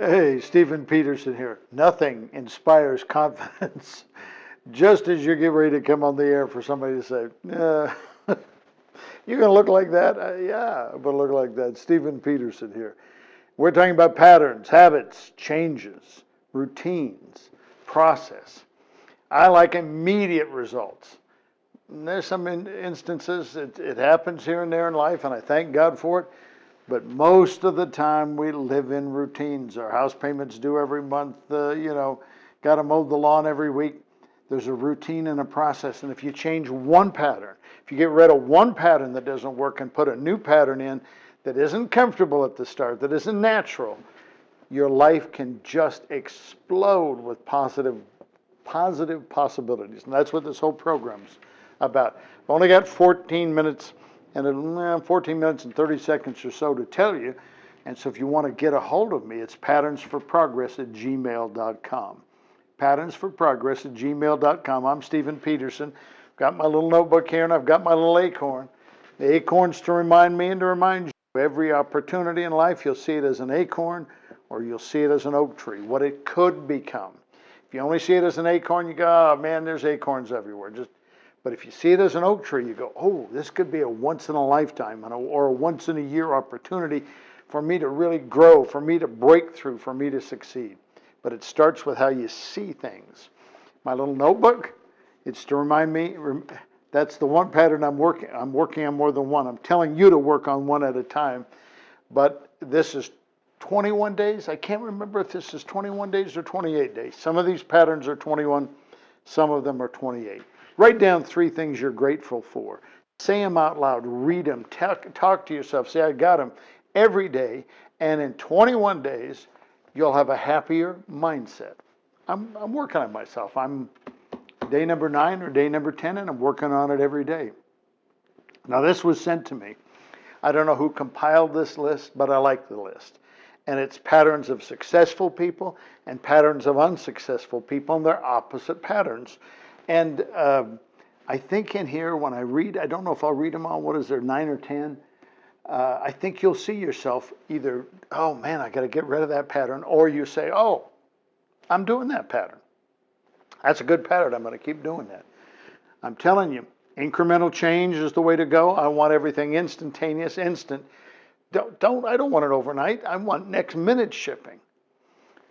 Hey, Stephen Peterson here. Nothing inspires confidence just as you get ready to come on the air for somebody to say, you're going to look like that? Yeah, I'm going to look like that. Stephen Peterson here. We're talking about patterns, habits, changes, routines, process. I like immediate results. And there's some instances it happens here and there in life, and I thank God for it. But most of the time we live in routines. Our house payments due every month, got to mow the lawn every week. There's a routine and a process. And if you change one pattern, if you get rid of one pattern that doesn't work and put a new pattern in that isn't comfortable at the start, that isn't natural, your life can just explode with positive possibilities. And that's what this whole program's about. I've only got 14 minutes and 14 minutes and 30 seconds or so to tell you. And so if you want to get a hold of me, it's patternsforprogress@gmail.com. Patternsforprogress@gmail.com. I'm Stephen Peterson. Got my little notebook here, and I've got my little acorn. The acorn's to remind me and to remind you. Every opportunity in life, you'll see it as an acorn or you'll see it as an oak tree, what it could become. If you only see it as an acorn, you go, oh man, there's acorns everywhere. But if you see it as an oak tree, you go, oh, this could be a once in a lifetime or a once in a year opportunity for me to really grow, for me to break through, for me to succeed. But it starts with how you see things. My little notebook, it's to remind me, that's the one pattern I'm working on more than one. I'm telling you to work on one at a time. But this is 21 days. I can't remember if this is 21 days or 28 days. Some of these patterns are 21, some of them are 28. Write down 3 things you're grateful for. Say them out loud. Read them. Talk to yourself. Say, I got them every day. And in 21 days, you'll have a happier mindset. I'm working on myself. I'm day number 9 or day number 10, and I'm working on it every day. Now, this was sent to me. I don't know who compiled this list, but I like the list. And it's patterns of successful people and patterns of unsuccessful people, and they're opposite patterns. And I think in here, when I read, I don't know if I'll read them all. What is there, 9 or 10? I think you'll see yourself either, oh man, I got to get rid of that pattern, or you say, oh, I'm doing that pattern. That's a good pattern. I'm going to keep doing that. I'm telling you, incremental change is the way to go. I want everything instantaneous, instant. I don't want it overnight. I want next minute shipping.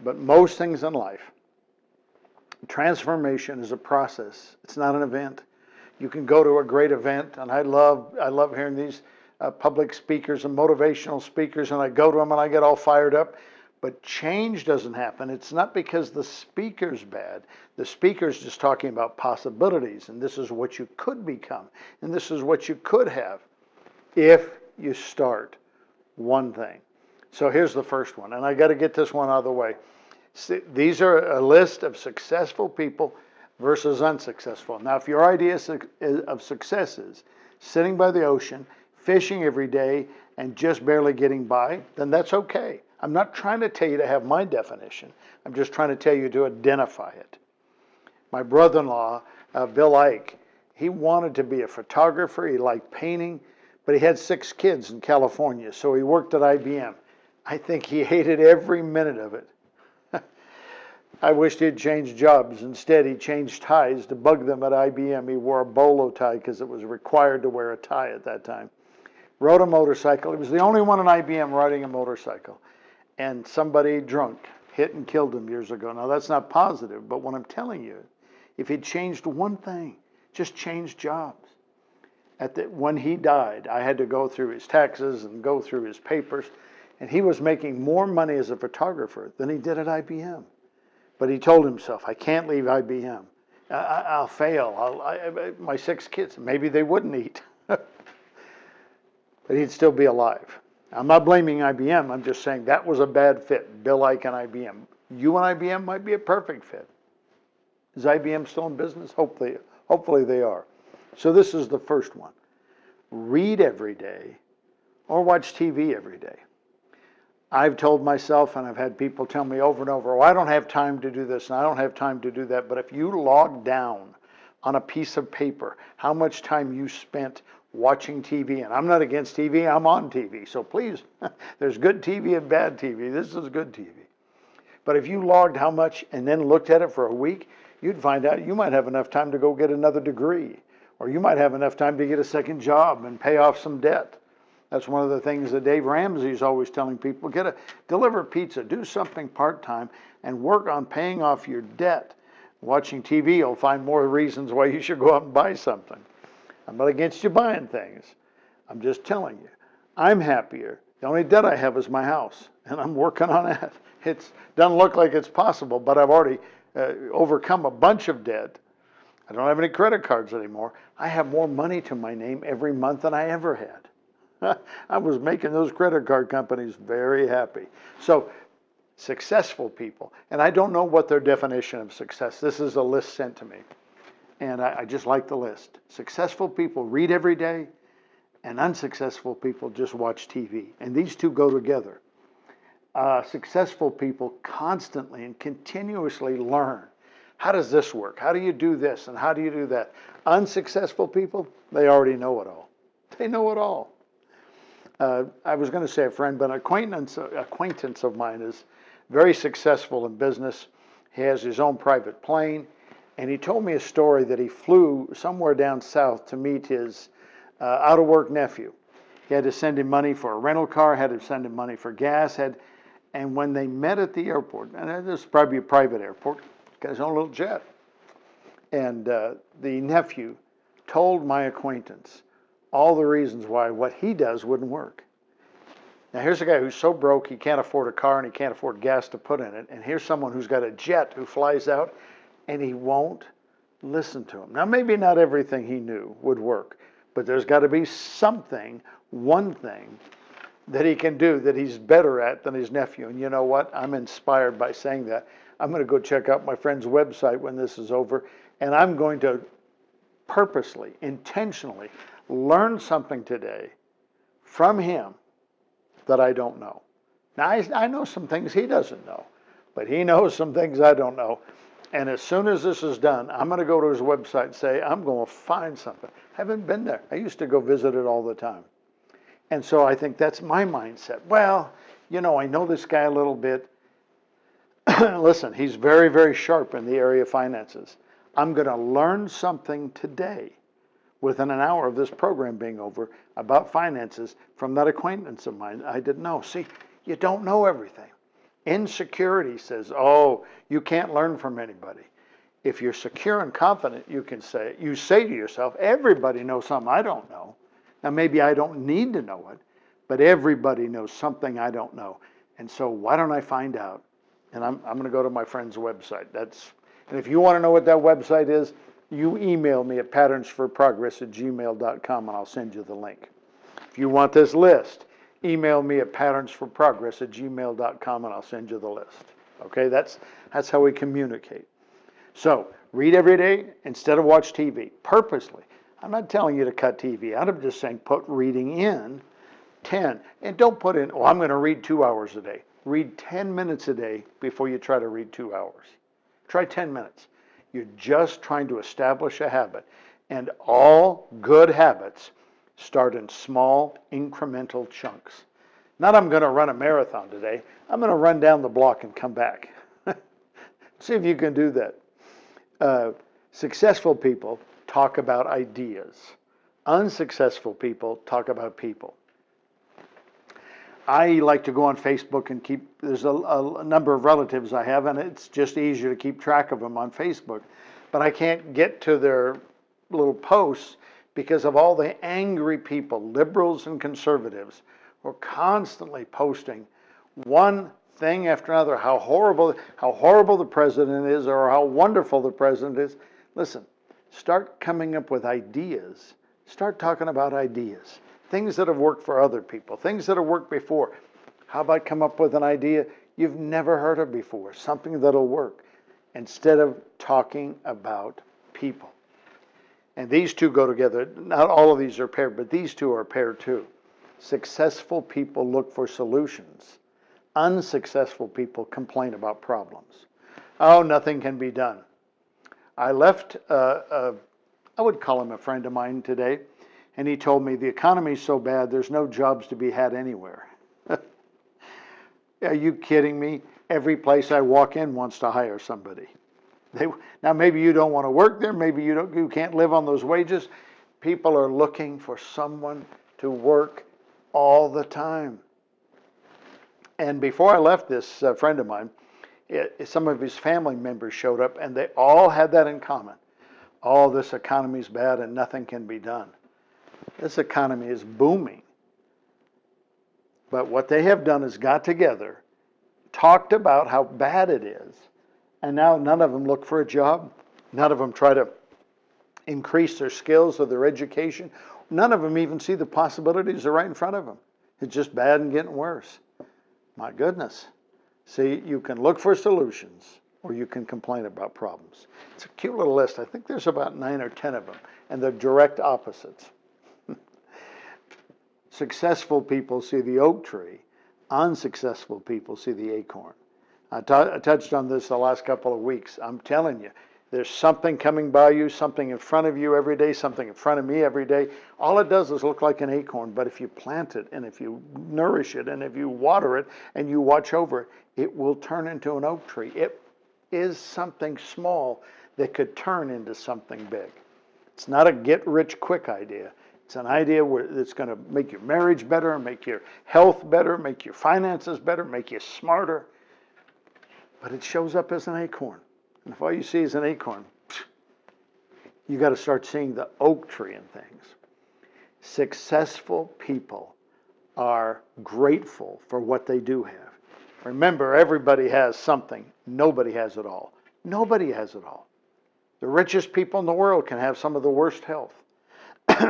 But most things in life, transformation is a process. It's not an event. You can go to a great event, and I love hearing these public speakers and motivational speakers, and I go to them and I get all fired up. But change doesn't happen. It's not because the speaker's bad. The speaker's just talking about possibilities, and this is what you could become, and this is what you could have if you start one thing. So here's the first one, and I got to get this one out of the way. These are a list of successful people versus unsuccessful. Now, if your idea of success is sitting by the ocean, fishing every day, and just barely getting by, then that's okay. I'm not trying to tell you to have my definition. I'm just trying to tell you to identify it. My brother-in-law, Bill Ike, he wanted to be a photographer. He liked painting, but he had 6 kids in California, so he worked at IBM. I think he hated every minute of it. I wished he'd changed jobs. Instead, he changed ties to bug them at IBM. He wore a bolo tie because it was required to wear a tie at that time. Rode a motorcycle. He was the only one in IBM riding a motorcycle. And somebody drunk hit and killed him years ago. Now, that's not positive, but what I'm telling you, if he'd changed one thing, just changed jobs. When he died, I had to go through his taxes and go through his papers, and he was making more money as a photographer than he did at IBM. But he told himself, I can't leave IBM. I'll fail. My 6 kids, maybe they wouldn't eat. But he'd still be alive. I'm not blaming IBM. I'm just saying that was a bad fit. Bill Ike and IBM. You and IBM might be a perfect fit. Is IBM still in business? Hopefully they are. So this is the first one. Read every day or watch TV every day. I've told myself, and I've had people tell me over and over, oh, I don't have time to do this, and I don't have time to do that. But if you log down on a piece of paper how much time you spent watching TV, and I'm not against TV, I'm on TV. So please, there's good TV and bad TV. This is good TV. But if you logged how much and then looked at it for a week, you'd find out you might have enough time to go get another degree, or you might have enough time to get a second job and pay off some debt. That's one of the things that Dave Ramsey is always telling people. Deliver pizza, do something part-time, and work on paying off your debt. Watching TV, you'll find more reasons why you should go out and buy something. I'm not against you buying things. I'm just telling you, I'm happier. The only debt I have is my house, and I'm working on that. It doesn't look like it's possible, but I've already overcome a bunch of debt. I don't have any credit cards anymore. I have more money to my name every month than I ever had. I was making those credit card companies very happy. So, successful people, and I don't know what their definition of success. This is a list sent to me, and I just like the list. Successful people read every day, and unsuccessful people just watch TV. And these two go together. Successful people constantly and continuously learn. How does this work? How do you do this? And how do you do that? Unsuccessful people, they already know it all. They know it all. I was going to say a friend, but an acquaintance of mine is very successful in business. He has his own private plane. And he told me a story that he flew somewhere down south to meet his out-of-work nephew. He had to send him money for a rental car, had to send him money for gas, and when they met at the airport, and this is probably a private airport, got his own little jet, and the nephew told my acquaintance all the reasons why what he does wouldn't work. Now here's a guy who's so broke he can't afford a car and he can't afford gas to put in it, and here's someone who's got a jet who flies out, and he won't listen to him. Now maybe not everything he knew would work, but there's got to be something, one thing, that he can do that he's better at than his nephew. And you know what? I'm inspired by saying that. I'm going to go check out my friend's website when this is over, and I'm going to purposely, intentionally learn something today from him that I don't know. Now, I know some things he doesn't know, but he knows some things I don't know. And as soon as this is done, I'm going to go to his website and say, I'm going to find something. I haven't been there. I used to go visit it all the time. And so I think that's my mindset. Well, you know, I know this guy a little bit. Listen, he's very, very sharp in the area of finances. I'm going to learn something today, within an hour of this program being over, about finances from that acquaintance of mine I didn't know. See, you don't know everything. Insecurity says, oh, you can't learn from anybody. If you're secure and confident, you say to yourself, everybody knows something I don't know. Now, maybe I don't need to know it, but everybody knows something I don't know. And so why don't I find out? And I'm going to go to my friend's website. And if you want to know what that website is, you email me at patternsforprogress@gmail.com and I'll send you the link. If you want this list, email me at patternsforprogress@gmail.com and I'll send you the list. Okay, that's how we communicate. So, read every day instead of watch TV, purposely. I'm not telling you to cut TV out. I'm just saying put reading in 10. And don't put in, I'm going to read 2 hours a day. Read 10 minutes a day before you try to read 2 hours. Try 10 minutes. You're just trying to establish a habit. And all good habits start in small, incremental chunks. Not I'm going to run a marathon today. I'm going to run down the block and come back. See if you can do that. Successful people talk about ideas. Unsuccessful people talk about people. I like to go on Facebook and there's a number of relatives I have, and it's just easier to keep track of them on Facebook. But I can't get to their little posts because of all the angry people, liberals and conservatives, who are constantly posting one thing after another, how horrible the president is or how wonderful the president is. Listen, start coming up with ideas. Start talking about ideas. Things that have worked for other people, things that have worked before. How about come up with an idea you've never heard of before, something that'll work, instead of talking about people. And these two go together. Not all of these are paired, but these two are paired too. Successful people look for solutions. Unsuccessful people complain about problems. Oh, nothing can be done. I left, I would call him a friend of mine today, and he told me the economy's so bad there's no jobs to be had anywhere. Are you kidding me? Every place I walk in wants to hire somebody. Now maybe you don't want to work there, maybe you can't live on those wages. People are looking for someone to work all the time. And before I left, this friend of mine, some of his family members showed up, and they all had that in common. Oh, this economy is bad and nothing can be done. This economy is booming. But what they have done is got together, talked about how bad it is, and now none of them look for a job. None of them try to increase their skills or their education. None of them even see the possibilities are right in front of them. It's just bad and getting worse. My goodness. See, you can look for solutions or you can complain about problems. It's a cute little list. I think there's about 9 or 10 of them, and they're direct opposites. Successful people see the oak tree. Unsuccessful people see the acorn. I touched on this the last couple of weeks. I'm telling you, there's something coming by you, something in front of you every day, something in front of me every day. All it does is look like an acorn, but if you plant it and if you nourish it and if you water it and you watch over it, it will turn into an oak tree. It is something small that could turn into something big. It's not a get-rich-quick idea. It's an idea that's going to make your marriage better, make your health better, make your finances better, make you smarter. But it shows up as an acorn. And if all you see is an acorn, you got to start seeing the oak tree in things. Successful people are grateful for what they do have. Remember, everybody has something. Nobody has it all. Nobody has it all. The richest people in the world can have some of the worst health.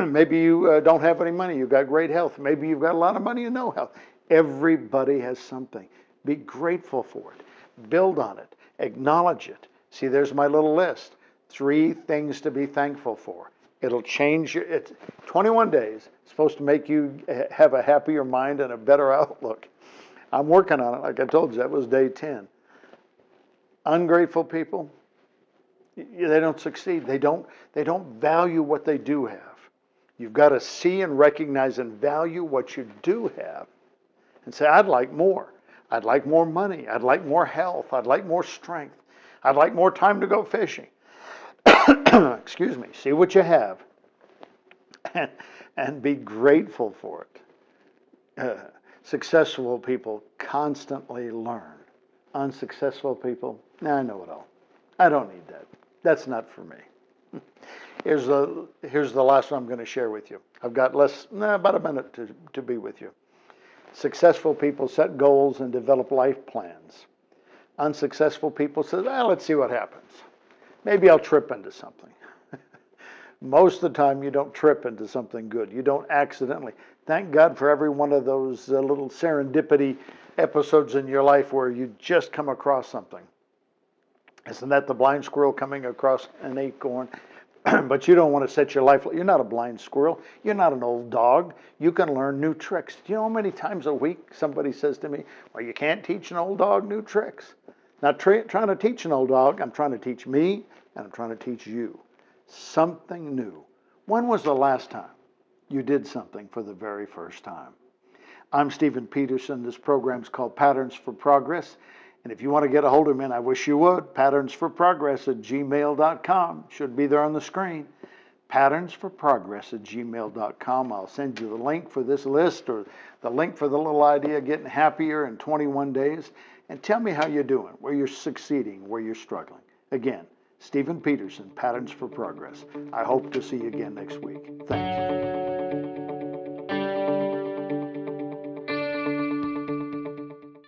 Maybe you don't have any money. You've got great health. Maybe you've got a lot of money and no health. Everybody has something. Be grateful for it. Build on it. Acknowledge it. See, there's my little list. 3 things to be thankful for. It'll change it's 21 days. It's supposed to make you have a happier mind and a better outlook. I'm working on it. Like I told you, that was day 10. Ungrateful people, they don't succeed. They don't value what they do have. You've got to see and recognize and value what you do have and say, I'd like more. I'd like more money. I'd like more health. I'd like more strength. I'd like more time to go fishing. Excuse me. See what you have and be grateful for it. Successful people constantly learn. Unsuccessful people, I know it all. I don't need that. That's not for me. Here's the last one I'm going to share with you. I've got about a minute to be with you. Successful people set goals and develop life plans. Unsuccessful people say, let's see what happens. Maybe I'll trip into something. Most of the time you don't trip into something good. You don't accidentally. Thank God for every one of those little serendipity episodes in your life where you just come across something. Isn't that the blind squirrel coming across an acorn? But you don't want to set your life. You're not a blind squirrel. You're not an old dog. You can learn new tricks. Do you know how many times a week somebody says to me, well, you can't teach an old dog new tricks? Not trying to teach an old dog. I'm trying to teach me, and I'm trying to teach you something new. When was the last time you did something for the very first time? I'm Stephen Peterson. This program's called Patterns for Progress. And if you want to get a hold of me, and I wish you would, patternsforprogress@gmail.com. Should be there on the screen. Patternsforprogress@gmail.com. I'll send you the link for this list or the link for the little idea, getting happier in 21 days. And tell me how you're doing, where you're succeeding, where you're struggling. Again, Stephen Peterson, Patterns for Progress. I hope to see you again next week. Thank you.